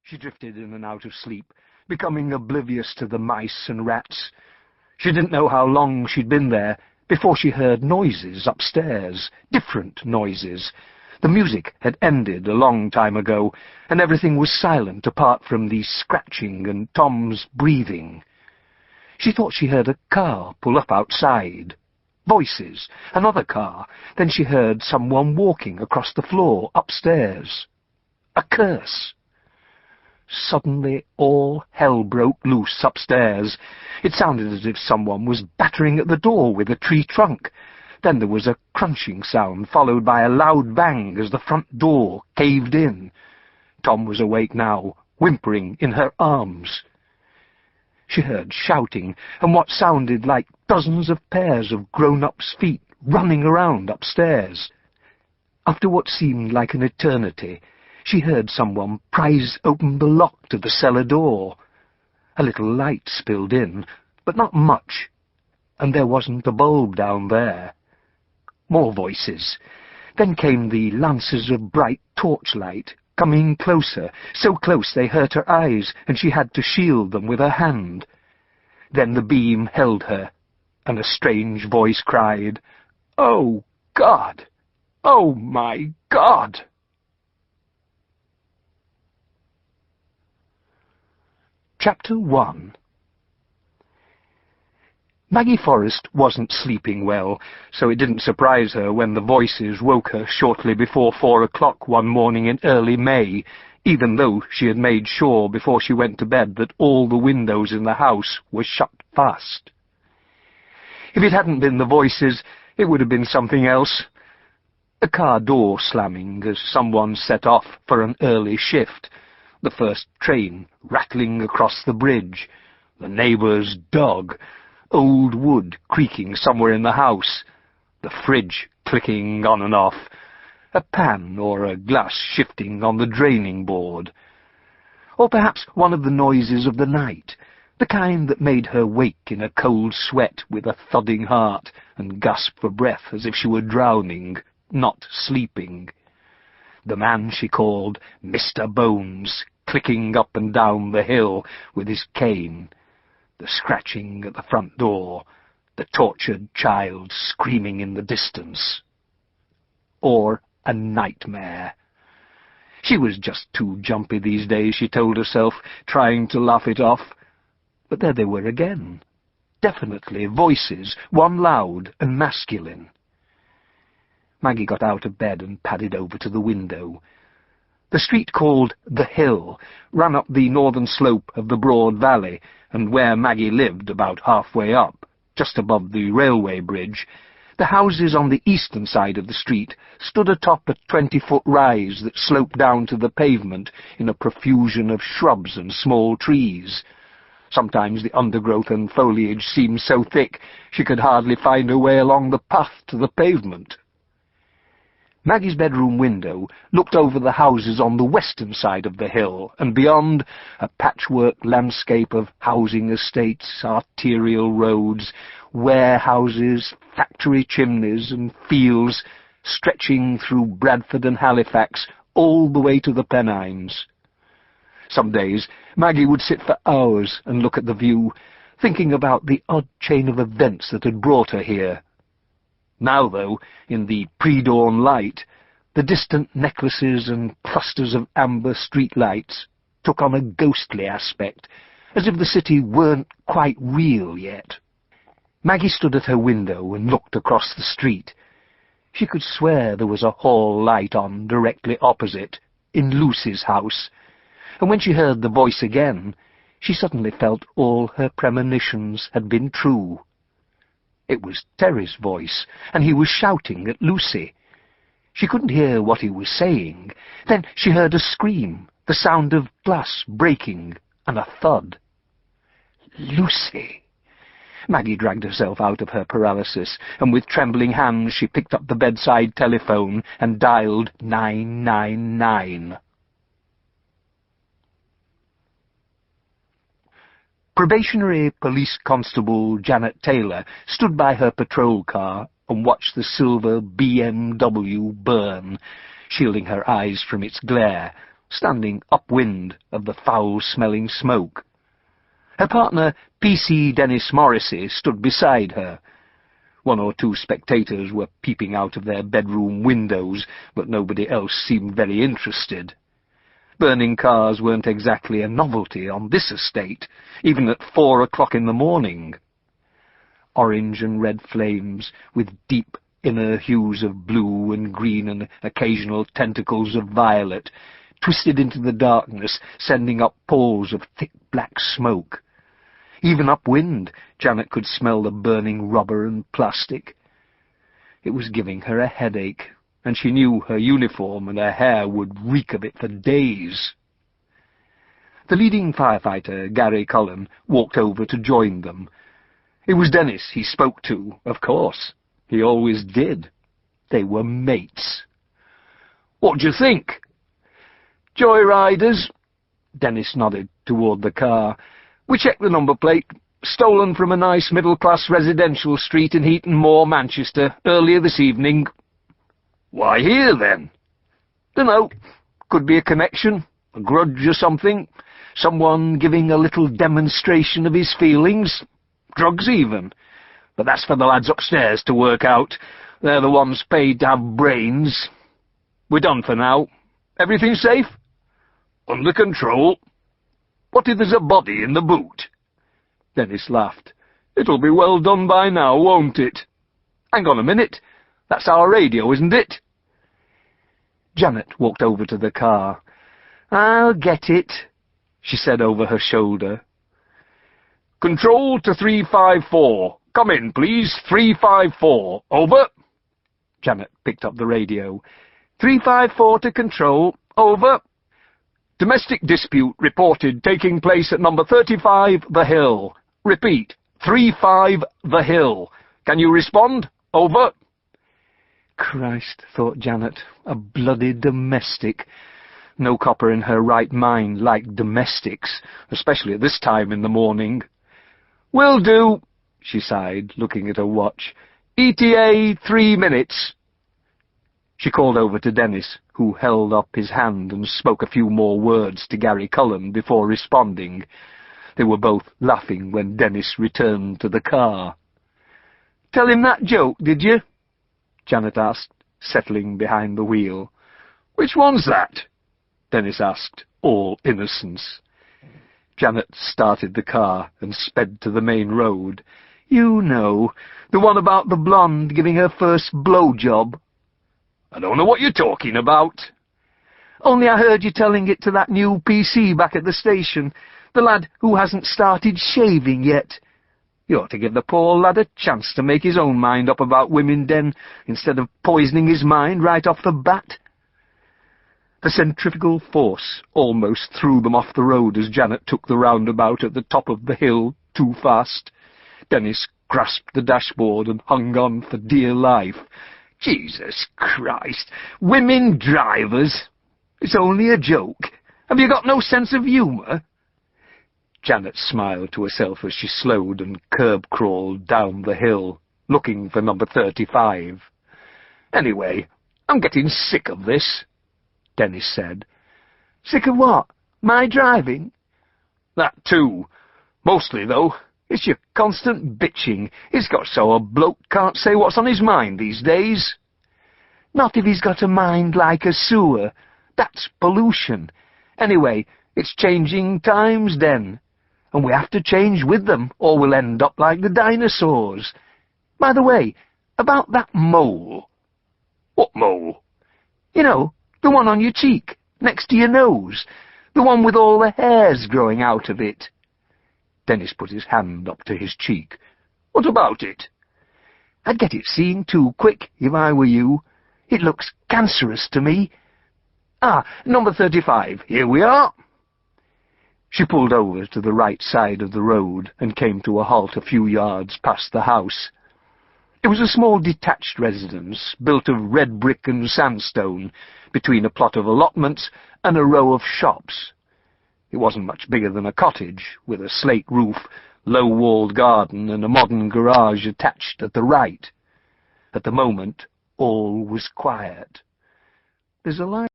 She drifted in and out of sleep, becoming oblivious to the mice and rats. She didn't know how long she'd been there before she heard noises upstairs, different noises. The music had ended a long time ago, and everything was silent apart from the scratching and Tom's breathing. She thought she heard a car pull up outside. Voices, another car. Then she heard someone walking across the floor upstairs. A curse. Suddenly all hell broke loose upstairs. It sounded as if someone was battering at the door with a tree trunk. Then there was a crunching sound, followed by a loud bang as the front door caved in. Tom was awake now, whimpering in her arms. She heard shouting and what sounded like dozens of pairs of grown-ups' feet running around upstairs. After what seemed like an eternity, she heard someone prise open the lock to the cellar door. A little light spilled in, but not much, and there wasn't a bulb down there. More voices. Then came the lances of bright torchlight, coming closer, so close they hurt her eyes, and she had to shield them with her hand. Then the beam held her, and a strange voice cried, "Oh, God! Oh, my God!" Chapter 1. Maggie Forrest wasn't sleeping well, so it didn't surprise her when the voices woke her shortly before 4 o'clock one morning in early May, even though she had made sure before she went to bed that all the windows in the house were shut fast. If it hadn't been the voices, it would have been something else. A car door slamming as someone set off for an early shift, the first train rattling across the bridge, the neighbour's dog, old wood creaking somewhere in the house, the fridge clicking on and off, a pan or a glass shifting on the draining board. Or perhaps one of the noises of the night, the kind that made her wake in a cold sweat with a thudding heart and gasp for breath as if she were drowning, not sleeping. The man she called Mr. Bones, clicking up and down the hill with his cane, the scratching at the front door, the tortured child screaming in the distance. Or a nightmare. She was just too jumpy these days, she told herself, trying to laugh it off. But there they were again. Definitely voices, one loud and masculine. Maggie got out of bed and padded over to the window. The street called The Hill ran up the northern slope of the broad valley, and where Maggie lived, about halfway up, just above the railway bridge, the houses on the eastern side of the street stood atop a 20-foot rise that sloped down to the pavement in a profusion of shrubs and small trees. Sometimes the undergrowth and foliage seemed so thick she could hardly find her way along the path to the pavement. Maggie's bedroom window looked over the houses on the western side of the hill, and beyond, a patchwork landscape of housing estates, arterial roads, warehouses, factory chimneys, and fields stretching through Bradford and Halifax all the way to the Pennines. Some days Maggie would sit for hours and look at the view, thinking about the odd chain of events that had brought her here. Now, though, in the pre-dawn light, the distant necklaces and clusters of amber street lights took on a ghostly aspect, as if the city weren't quite real yet. Maggie stood at her window and looked across the street. She could swear there was a hall light on directly opposite, in Lucy's house, and when she heard the voice again, she suddenly felt all her premonitions had been true. It was Terry's voice, and he was shouting at Lucy. She couldn't hear what he was saying. Then she heard a scream, the sound of glass breaking, and a thud. Lucy! Maggie dragged herself out of her paralysis, and with trembling hands she picked up the bedside telephone and dialed 999. Probationary Police Constable Janet Taylor stood by her patrol car and watched the silver BMW burn, shielding her eyes from its glare, standing upwind of the foul-smelling smoke. Her partner, P.C. Dennis Morrissey, stood beside her. One or two spectators were peeping out of their bedroom windows, but nobody else seemed very interested. Burning cars weren't exactly a novelty on this estate, even at 4 o'clock in the morning. Orange and red flames, with deep inner hues of blue and green and occasional tentacles of violet, twisted into the darkness, sending up pools of thick black smoke. Even upwind, Janet could smell the burning rubber and plastic. It was giving her a headache, and she knew her uniform and her hair would reek of it for days. The leading firefighter, Gary Cullen, walked over to join them. It was Dennis he spoke to, of course. He always did. They were mates. "What do you think?" "Joyriders." Dennis nodded toward the car. "We checked the number plate. Stolen from a nice middle-class residential street in Heaton Moor, Manchester, earlier this evening." "Why here, then?" "Dunno. Could be a connection, a grudge or something. Someone giving a little demonstration of his feelings. Drugs, even. But that's for the lads upstairs to work out. They're the ones paid to have brains. We're done for now. Everything safe?" "Under control." "What if there's a body in the boot?" Dennis laughed. "It'll be well done by now, won't it? Hang on a minute. That's our radio, isn't it?" Janet walked over to the car. "I'll get it," she said over her shoulder. "Control to 354. Come in, please. 354. Over." Janet picked up the radio. 354 to control. Over. "Domestic dispute reported taking place at number 35 The Hill. Repeat, 35 The Hill. Can you respond? Over." Christ, thought Janet, a bloody domestic. No copper in her right mind liked domestics, especially at this time in the morning. "Will do," she sighed, looking at her watch. "ETA 3 minutes." She called over to Dennis, who held up his hand and spoke a few more words to Gary Cullen before responding. They were both laughing when Dennis returned to the car. "Tell him that joke, did you?" Janet asked, settling behind the wheel. "Which one's that?" Dennis asked, all innocence. Janet started the car and sped to the main road. "You know, the one about the blonde giving her first blowjob." "I don't know what you're talking about." "Only I heard you telling it to that new PC back at the station, the lad who hasn't started shaving yet. You ought to give the poor lad a chance to make his own mind up about women, Den, instead of poisoning his mind right off the bat." The centrifugal force almost threw them off the road as Janet took the roundabout at the top of the hill too fast. Dennis grasped the dashboard and hung on for dear life. "Jesus Christ! Women drivers! It's only a joke. Have you got no sense of humour?" Janet smiled to herself as she slowed and curb-crawled down the hill, looking for number 35. "Anyway, I'm getting sick of this," Dennis said. "Sick of what? My driving?" "That too. Mostly, though. It's your constant bitching. It's got so a bloke can't say what's on his mind these days." "Not if he's got a mind like a sewer. That's pollution. Anyway, it's changing times, Den. And we have to change with them, or we'll end up like the dinosaurs. By the way, about that mole." "What mole?" "You know, the one on your cheek, next to your nose. The one with all the hairs growing out of it." Dennis put his hand up to his cheek. "What about it?" "I'd get it seen too quick, if I were you. It looks cancerous to me. Ah, number 35, here we are." She pulled over to the right side of the road and came to a halt a few yards past the house. It was a small detached residence, built of red brick and sandstone, between a plot of allotments and a row of shops. It wasn't much bigger than a cottage, with a slate roof, low-walled garden and a modern garage attached at the right. At the moment, all was quiet. "There's a light